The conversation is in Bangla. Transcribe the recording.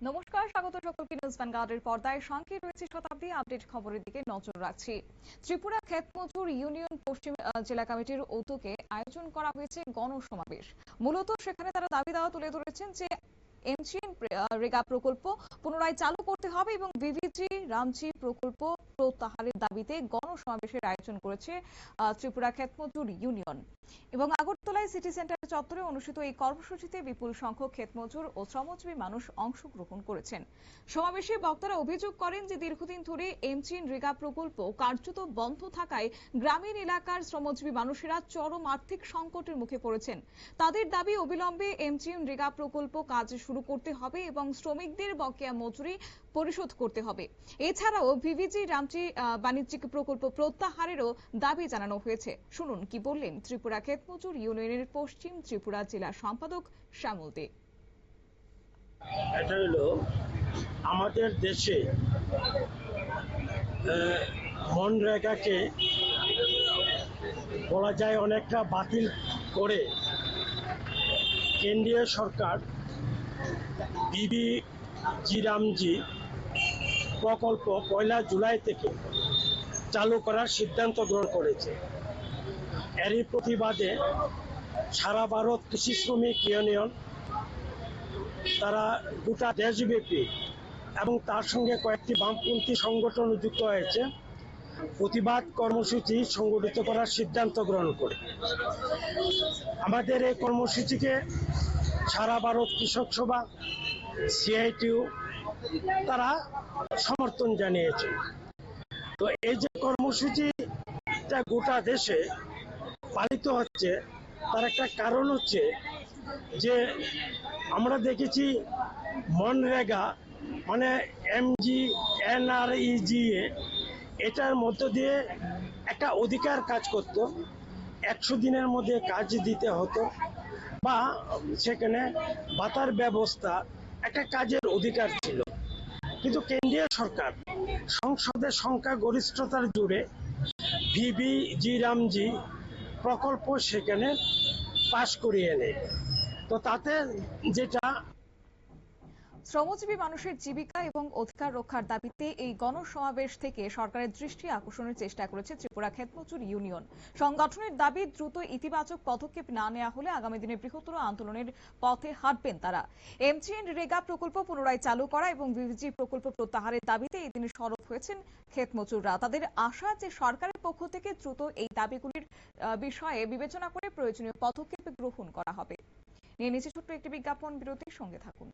নমস্কার, স্বাগত সকলকে নিউজ ভ্যানগার্ডের পর্দায়। সঙ্গে রয়েছে শতাব্দী আপডেট খবরের দিকে নজর রাখছি। ত্রিপুরা ক্ষেতমজুর ইউনিয়ন পশ্চিম জেলা কমিটির উদ্যোগে আয়োজন করা হয়েছে গণসমাবেশ। মূলত সেখানে তারা দাবি দাওয়া তুলে ধরেছেন যে এনজিএন রেগা প্রকল্প পুনরায় চালু করতে হবে এবং ভিভিজি রামজি প্রকল্প প্রত্যাহারের দাবিতে গণসমাবেশের আয়োজন করেছে ত্রিপুরা ক্ষেতমজুর ইউনিয়ন। এবং আগরতলায় সিটি সেন্টার চত্বরে অনুষ্ঠিত এই কর্মসূচিতে বিপুল সংখ্যক ক্ষেতমজুর ও শ্রমজীবী মানুষ অংশগ্রহণ করেছেন। সমাবেশে বক্তারা অভিযোগ করেন যে দীর্ঘদিন ধরে এনজিএন রেগা প্রকল্প কার্যত বন্ধ থাকায় গ্রামীণ এলাকার শ্রমজীবী মানুষেরা চরম আর্থিক সংকটের মুখে পড়েছেন। তাদের দাবি অবিলম্বে এনজিএন রেগা প্রকল্প কাজ শুরু করতে হবে এবং শ্রমিকদের বকেয়া মজুরি পরিশোধ করতে হবে। এছাড়াও ভিভিজি রামজি বাণিজ্যিক প্রকল্প প্রত্যাহারেরও দাবি জানানো হয়েছে। শুনুন কি বললেন ত্রিপুরা ক্ষেতমজুর ইউনিয়নের পশ্চিম ত্রিপুরা জেলা সম্পাদক শ্যামল দে। এটা হলো আমাদের দেশে মনরেগাকে বলা যায় অনেকটা বাতিল করে কেন্দ্রীয় সরকার ভিভিজি রামজি প্রকল্প 1 জুলাই থেকে চালু করার সিদ্ধান্ত গ্রহণ করেছে। এরই প্রতিবাদে সারা ভারত কৃষি শ্রমিক ইউনিয়ন তারা গোটা দেশব্যাপী এবং তার সঙ্গে কয়েকটি বামপন্থী সংগঠন যুক্ত হয়েছে প্রতিবাদ কর্মসূচি সংগঠিত করার সিদ্ধান্ত গ্রহণ করে। আমাদের এই কর্মসূচিকে সারা ভারত কৃষক সভা, সিআইটিউ তারা সমর্থন জানিয়েছে। তো এই যে কর্মসূচিটা গোটা দেশে পালিত হচ্ছে তার একটা কারণ হচ্ছে যে আমরা দেখেছি মনরেগা মানে MGNREGA এটার মধ্য দিয়ে একটা অধিকার কাজ করত। 100 দিনের মধ্যে কাজ দিতে হতো বা সেখানে ভাতার ব্যবস্থা একটা কাজের অধিকার ছিল। কিন্তু কেন্দ্রীয় সরকার সংসদের সংখ্যাগরিষ্ঠতার জুড়ে ভিভিজি রামজি প্রকল্প সেখানে পাশ করিয়ে নেয়। তো তাতে যেটা শ্রমজীবী মানুষের জীবিকা এবং অধিকার রক্ষার দাবিতে এই গণসমাবেশ থেকে সরকারের দৃষ্টি আকর্ষণের চেষ্টা করেছে ত্রিপুরা ক্ষেতমজুর ইউনিয়ন। সংগঠনের দাবি দ্রুত ইতিবাচক পদক্ষেপ না নেওয়া হলে আগামী দিনে বৃহত্তর আন্দোলনের পথে হাঁটবেন তারা। এনজিএন রেগা প্রকল্প পুনরায় চালু করা এবং ভিভিজি প্রকল্প প্রত্যাহারের দাবিতে এই দিনে সরব হয়েছেন ক্ষেতমজুররা। তাদের আশা যে সরকারের পক্ষ থেকে দ্রুত এই দাবিগুলির বিষয়ে বিবেচনা করে প্রয়োজনীয় পদক্ষেপ গ্রহণ করা হবে। নিয়ে নিচে ছোট্ট একটি বিজ্ঞাপন বিরতির সঙ্গে থাকুন।